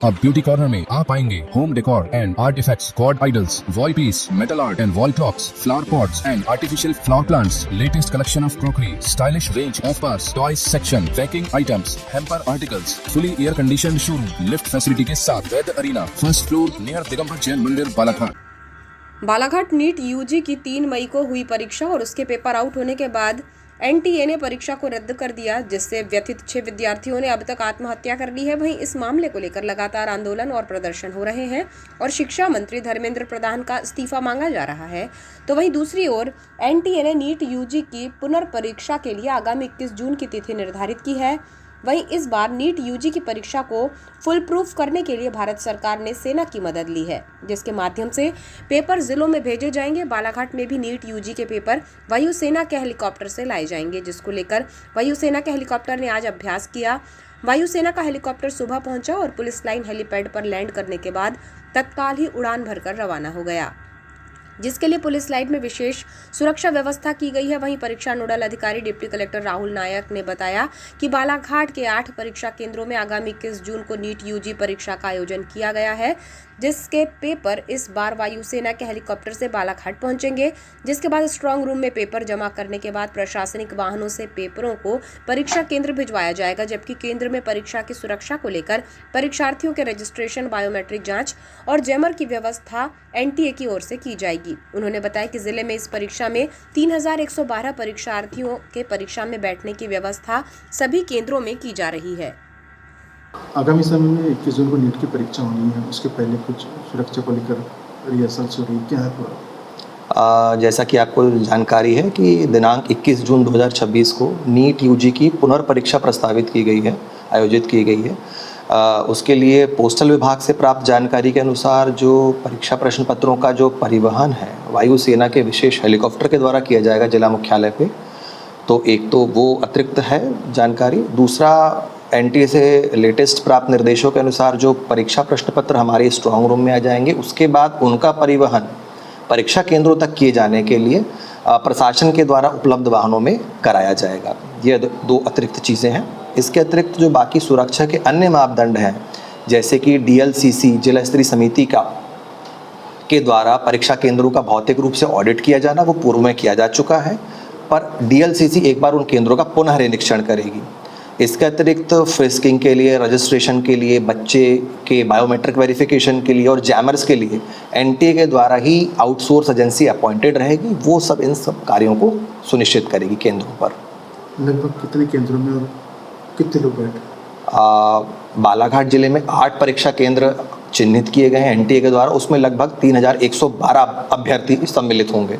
अब beauty corner में आप पाएंगे home decor and artifacts, god idols, wall piece, metal art and wall clocks, flower pots and artificial flower plants, latest collection of crockery, stylish range of bars, toys section, baking items, hamper articles, fully air conditioned showroom, lift facility के साथ Ved arena, first floor near Digambar Jain Mandir, Balaghat. Balaghat NEET UG की 3 मई को हुई परीक्षा और उसके paper out होने के बाद एनटीए ने परीक्षा को रद्द कर दिया, जिससे व्यथित 6 विद्यार्थियों ने अब तक आत्महत्या कर ली है। वहीं इस मामले को लेकर लगातार आंदोलन और प्रदर्शन हो रहे हैं और शिक्षा मंत्री धर्मेंद्र प्रधान का इस्तीफा मांगा जा रहा है। तो वहीं दूसरी ओर एनटीए ने नीट यूजी की पुनर्परीक्षा के लिए आगामी 21 जून की तिथि निर्धारित की है। वहीं इस बार नीट यूजी की परीक्षा को फुल प्रूफ करने के लिए भारत सरकार ने सेना की मदद ली है, जिसके माध्यम से पेपर जिलों में भेजे जाएंगे। बालाघाट में भी नीट यूजी के पेपर वायुसेना के हेलीकॉप्टर से लाए जाएंगे, जिसको लेकर वायुसेना के हेलीकॉप्टर ने आज अभ्यास किया। वायुसेना का हेलीकॉप्टर सुबह पहुंचा और पुलिस लाइन हेलीपैड पर लैंड करने के बाद तत्काल ही उड़ान भरकर रवाना हो गया, जिसके लिए पुलिस लाइन में विशेष सुरक्षा व्यवस्था की गई है। वहीं परीक्षा नोडल अधिकारी डिप्टी कलेक्टर राहुल नायक ने बताया कि बालाघाट के 8 परीक्षा केंद्रों में आगामी 21 जून को नीट यूजी परीक्षा का आयोजन किया गया है, जिसके पेपर इस बार वायुसेना के हेलीकॉप्टर से बालाघाट पहुंचेंगे, जिसके बाद स्ट्रांग रूम में पेपर जमा करने के बाद प्रशासनिक वाहनों से पेपरों को परीक्षा केंद्र भिजवाया जाएगा। जबकि केंद्र में परीक्षा की सुरक्षा को लेकर परीक्षार्थियों के रजिस्ट्रेशन, बायोमेट्रिक जांच और जैमर की व्यवस्था एनटीए की ओर से की जाएगी। उन्होंने बताया कि जिले में इस परीक्षा में 3112 परीक्षार्थियों के परीक्षा में बैठने की व्यवस्था सभी केंद्रों में की जा रही है। आगामी समय में 21 जून को नीट की परीक्षा होनी है, उसके पहले कुछ सुरक्षा को लेकर रिहर्सल्स हो रही है, क्या है पूरा? जैसा कि आपको जानकारी है कि दिनांक 21 जून 2026 को नीट यूजी की पुनर्परीक्षा प्रस्तावित की गई है, आयोजित की गई है। उसके लिए पोस्टल विभाग से प्राप्त जानकारी के अनुसार जो परीक्षा प्रश्न पत्रों का जो परिवहन है वायुसेना के विशेष हेलीकॉप्टर के द्वारा किया जाएगा जिला मुख्यालय पे। तो एक तो वो अतिरिक्त है जानकारी। दूसरा, एनटीए से लेटेस्ट प्राप्त निर्देशों के अनुसार जो परीक्षा प्रश्न पत्र हमारे स्ट्रांग रूम में आ जाएंगे, उसके बाद उनका परिवहन परीक्षा केंद्रों तक किए जाने के लिए प्रशासन के द्वारा उपलब्ध वाहनों में कराया जाएगा। ये 2 अतिरिक्त चीज़ें हैं। इसके अतिरिक्त जो बाकी सुरक्षा के अन्य मापदंड हैं, जैसे कि डीएलसीसी जिला स्तरीय समिति के द्वारा परीक्षा केंद्रों का भौतिक रूप से ऑडिट किया जाना, वो पूर्व में किया जा चुका है, पर डीएलसीसी एक बार उन केंद्रों का पुनः निरीक्षण करेगी। इसके अतिरिक्त फ्रिस्किंग के लिए, रजिस्ट्रेशन के लिए, बच्चे के बायोमेट्रिक वेरिफिकेशन के लिए और जैमर्स के लिए एनटीए के द्वारा ही आउटसोर्स एजेंसी अपॉइंटेड रहेगी। वो सब इन सब कार्यों को सुनिश्चित करेगी केंद्रों पर। लगभग कितने केंद्रों में और कितने लोग बैठे? बालाघाट जिले में 8 परीक्षा केंद्र चिन्हित किए गए हैं एनटीए के द्वारा। उसमें लगभग 3112 अभ्यर्थी सम्मिलित होंगे।